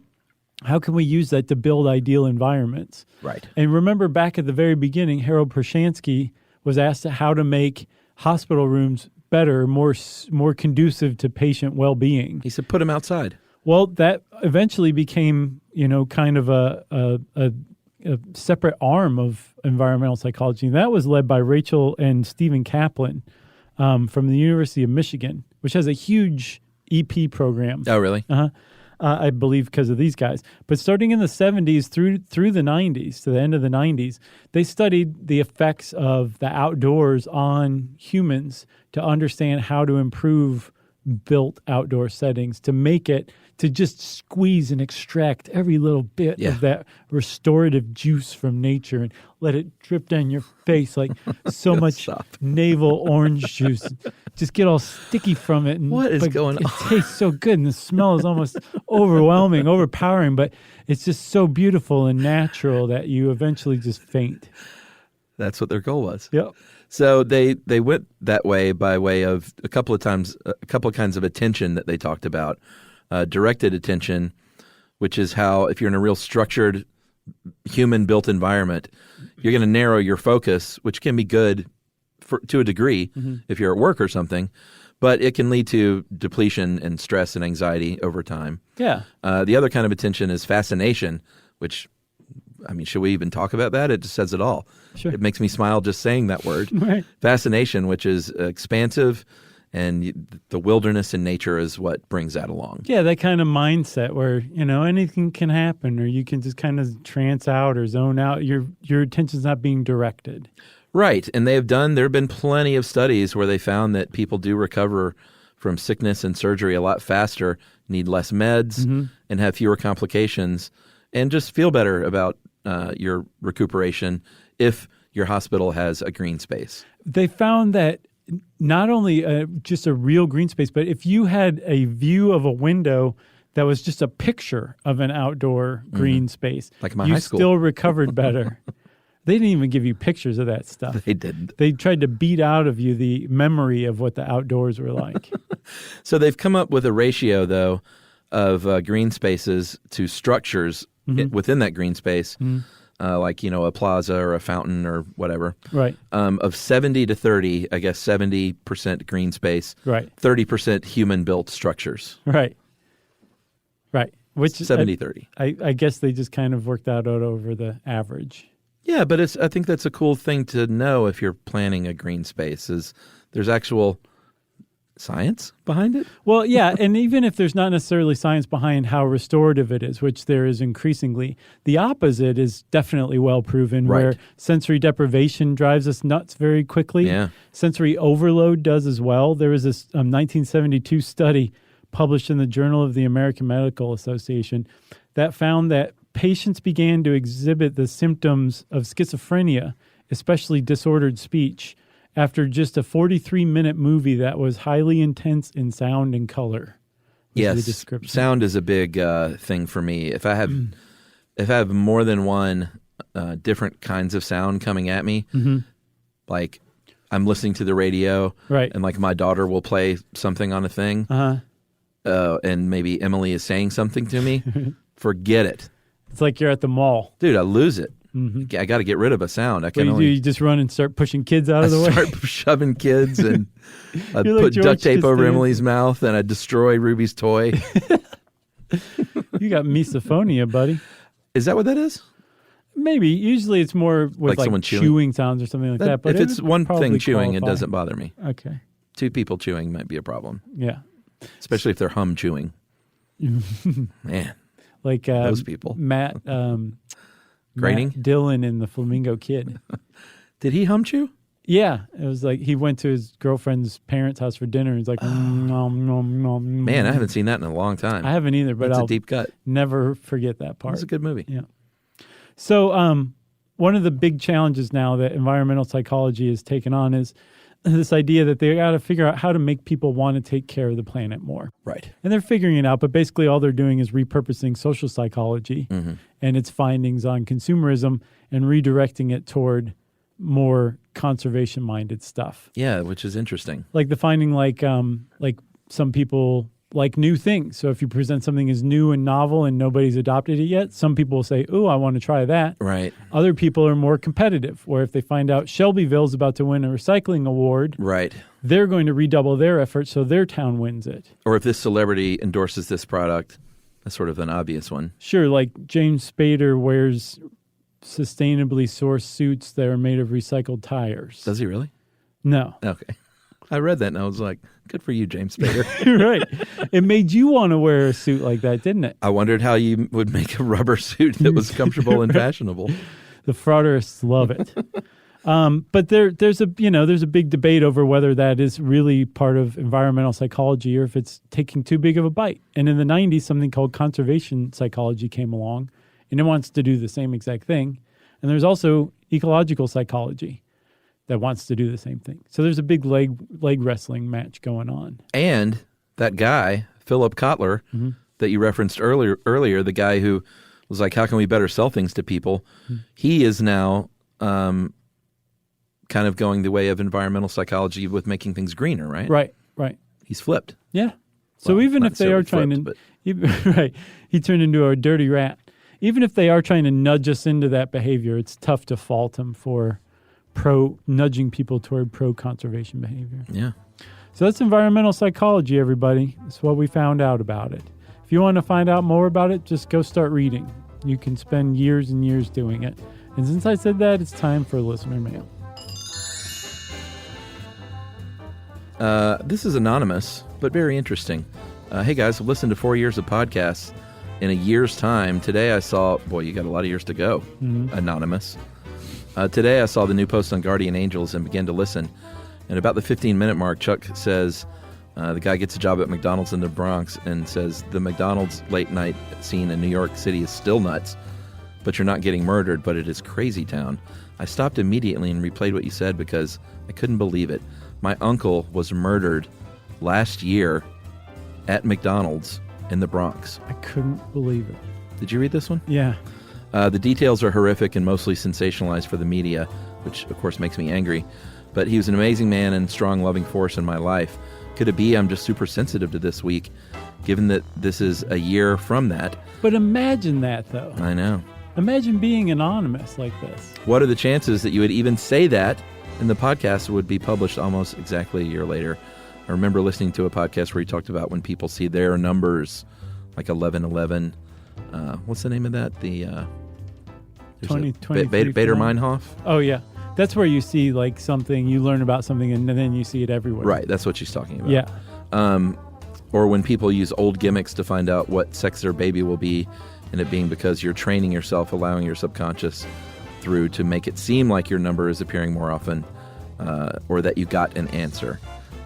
how can we use that to build ideal environments?
Right.
And remember back at the very beginning, Harold Pershansky was asked how to make hospital rooms better, more conducive to patient well-being.
He said, put them outside.
Well, that eventually became, kind of a separate arm of environmental psychology. And that was led by Rachel and Stephen Kaplan from the University of Michigan, which has a huge EP program.
Oh, really?
I believe because of these guys. But starting in the 70s through the 90s, to the end of the 90s, they studied the effects of the outdoors on humans to understand how to improve built outdoor settings, to make it, to just squeeze and extract every little bit of that restorative juice from nature and let it drip down your face like so much navel orange juice. Just get all sticky from it.
What is going on?
It tastes so good, and the smell is almost overwhelming, overpowering, but it's just so beautiful and natural that you eventually just faint.
That's what their goal was.
Yep.
So they went that way by way of a couple of kinds of attention that they talked about. Directed attention, which is how if you're in a real structured human-built environment, you're going to narrow your focus, which can be good to a degree if you're at work or something, but it can lead to depletion and stress and anxiety over time.
Yeah.
The other kind of attention is fascination, which, should we even talk about that? It just says it all.
Sure.
It makes me smile just saying that word.
Right.
Fascination, which is expansive, and the wilderness and nature is what brings that along.
Yeah, that kind of mindset where, anything can happen, or you can just kind of trance out or zone out. Your attention's not being directed.
Right. And there have been plenty of studies where they found that people do recover from sickness and surgery a lot faster, need less meds, and have fewer complications, and just feel better about your recuperation if your hospital has a green space.
They found that not only just a real green space, but if you had a view of a window that was just a picture of an outdoor green space,
like my
you
high school,
still recovered better. They didn't even give you pictures of that stuff.
They didn't.
They tried to beat out of you the memory of what the outdoors were like.
So they've come up with a ratio, though, of green spaces to structures within that green space. Like, a plaza or a fountain or whatever.
Right.
Of 70 to 30, I guess 70% green space.
Right.
30% human-built structures.
Right. Which
70-30.
I guess they just kind of worked out over the average.
Yeah, but I think that's a cool thing to know if you're planning a green space, is there's actual science behind it?
Well, yeah, and even if there's not necessarily science behind how restorative it is, which there is increasingly, the opposite is definitely well proven, where sensory deprivation drives us nuts very quickly.
Yeah.
Sensory overload does as well. There was this 1972 study published in the Journal of the American Medical Association that found that patients began to exhibit the symptoms of schizophrenia, especially disordered speech, after just a 43-minute movie that was highly intense in sound and color.
Yes, sound is a big thing for me. If I have more than one different kinds of sound coming at me, like I'm listening to the radio, and like my daughter will play something on a thing, and maybe Emily is saying something to me, forget it.
It's like you're at the mall.
Dude, I lose it. I got to get rid of a sound.
What do you do? You just run and start pushing kids out of the way?
I start shoving kids, and I put duct tape over Emily's mouth, and I destroy Ruby's toy.
You got misophonia, buddy.
Is that what that is?
Maybe. Usually it's more with like chewing sounds or something like that. But
if it's one thing chewing, it doesn't bother me.
Okay.
Two people chewing might be a problem.
Yeah.
Especially if they're hum chewing. Man.
Like
those people.
Matt
Groening?
Matt Dillon in The Flamingo Kid.
Did he hum chew?
Yeah. It was like he went to his girlfriend's parents' house for dinner. And he's like, nom, nom, nom.
Man, I haven't seen that in a long time.
I haven't either, but
That's
I'll
a deep cut.
Never forget that part.
It's a good movie.
Yeah. So one of the big challenges now that environmental psychology has taken on is this idea that they got to figure out how to make people want to take care of the planet more.
Right.
And they're figuring it out, but basically all they're doing is repurposing social psychology and its findings on consumerism and redirecting it toward more conservation-minded stuff.
Yeah, which is interesting.
Like the finding, like some people like new things. So if you present something as new and novel and nobody's adopted it yet, some people will say, "Oh, I want to try that."
Right.
Other people are more competitive, where if they find out Shelbyville's about to win a recycling award,
Right.
they're going to redouble their efforts so their town wins it.
Or if this celebrity endorses this product, that's sort of an obvious one.
Sure, like James Spader wears sustainably sourced suits that are made of recycled tires.
Does he really?
No.
Okay. I read that and I was like, good for you, James Spader.
Right. It made you want to wear a suit like that, didn't it?
I wondered how you would make a rubber suit that was comfortable and fashionable.
The frauderists love it. But there's a big debate over whether that is really part of environmental psychology or if it's taking too big of a bite. And in the 90s, something called conservation psychology came along, and it wants to do the same exact thing. And there's also ecological psychology that wants to do the same thing. So there's a big leg wrestling match going on.
And that guy, Philip Kotler, that you referenced earlier, the guy who was like, how can we better sell things to people? He is now kind of going the way of environmental psychology with making things greener, right?
Right.
He's flipped.
Yeah. So
Well,
even
not
if they are
necessarily
trying
flipped,
to, right, he turned into a dirty rat. Even if they are trying to nudge us into that behavior, it's tough to fault them for nudging people toward pro-conservation behavior.
Yeah.
So that's environmental psychology, everybody. That's what we found out about it. If you want to find out more about it, just go start reading. You can spend years and years doing it. And since I said that, it's time for listener mail.
This is anonymous, but very interesting. Hey guys, I've listened to 4 years of podcasts. In a year's time, today I saw, boy, you got a lot of years to go, anonymous. Today I saw the new post on Guardian Angels and began to listen. And about the 15-minute mark, Chuck says, the guy gets a job at McDonald's in the Bronx and says, the McDonald's late night scene in New York City is still nuts, but you're not getting murdered, but it is crazy town. I stopped immediately and replayed what you said because I couldn't believe it. My uncle was murdered last year at McDonald's in the Bronx.
I couldn't believe it.
Did you read this one?
Yeah.
The details are horrific and mostly sensationalized for the media, which of course makes me angry. But he was an amazing man and strong, loving force in my life. Could it be I'm just super sensitive to this week, given that this is a year from that?
But imagine that, though.
I know.
Imagine being anonymous like this.
What are the chances that you would even say that and the podcast would be published almost exactly a year later? I remember listening to a podcast where he talked about when people see their numbers, like 1111. What's the name of that? The
20,
Bader Meinhof?
Oh, yeah. That's where you see like something, you learn about something, and then you see it everywhere.
Right, that's what she's talking about.
Yeah.
Or when people use old gimmicks to find out what sex their baby will be, and it being because you're training yourself, allowing your subconscious through to make it seem like your number is appearing more often, or that you got an answer.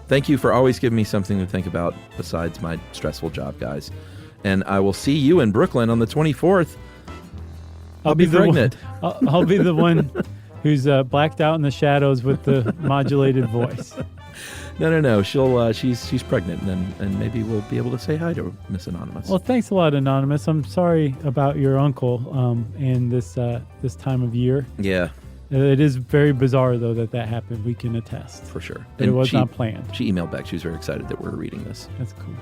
Thank you for always giving me something to think about besides my stressful job, guys. And I will see you in Brooklyn on the 24th. I'll be pregnant.
I'll be the one who's blacked out in the shadows with the modulated voice.
No. She's pregnant, and maybe we'll be able to say hi to Miss Anonymous.
Well, thanks a lot, Anonymous. I'm sorry about your uncle and this time of year.
Yeah.
It is very bizarre, though, that happened. We can attest.
For sure.
But it was not planned.
She emailed back. She was very excited that we're reading this.
That's cool.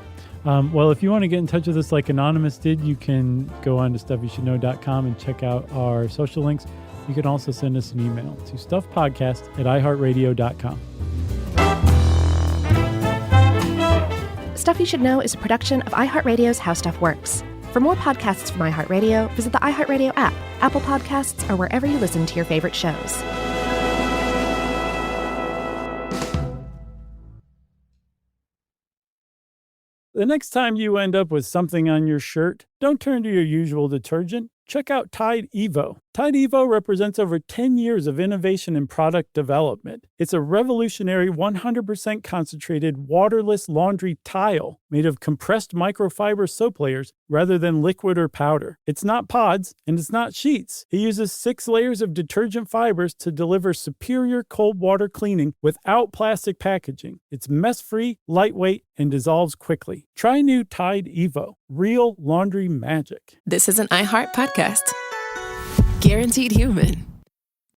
Well, if you want to get in touch with us like Anonymous did, you can go on to StuffYouShouldKnow.com and check out our social links. You can also send us an email to stuffpodcast@iheartradio.com.
Stuff You Should Know is a production of iHeartRadio's How Stuff Works. For more podcasts from iHeartRadio, visit the iHeartRadio app, Apple Podcasts, or wherever you listen to your favorite shows.
The next time you end up with something on your shirt, don't turn to your usual detergent. check out Tide Evo. Tide Evo represents over 10 years of innovation in product development. It's a revolutionary 100% concentrated waterless laundry tile made of compressed microfiber soap layers rather than liquid or powder. It's not pods and it's not sheets. It uses 6 layers of detergent fibers to deliver superior cold water cleaning without plastic packaging. It's mess-free, lightweight, and dissolves quickly. Try new Tide Evo. Real laundry magic.
This is an iHeart podcast. Guaranteed Human.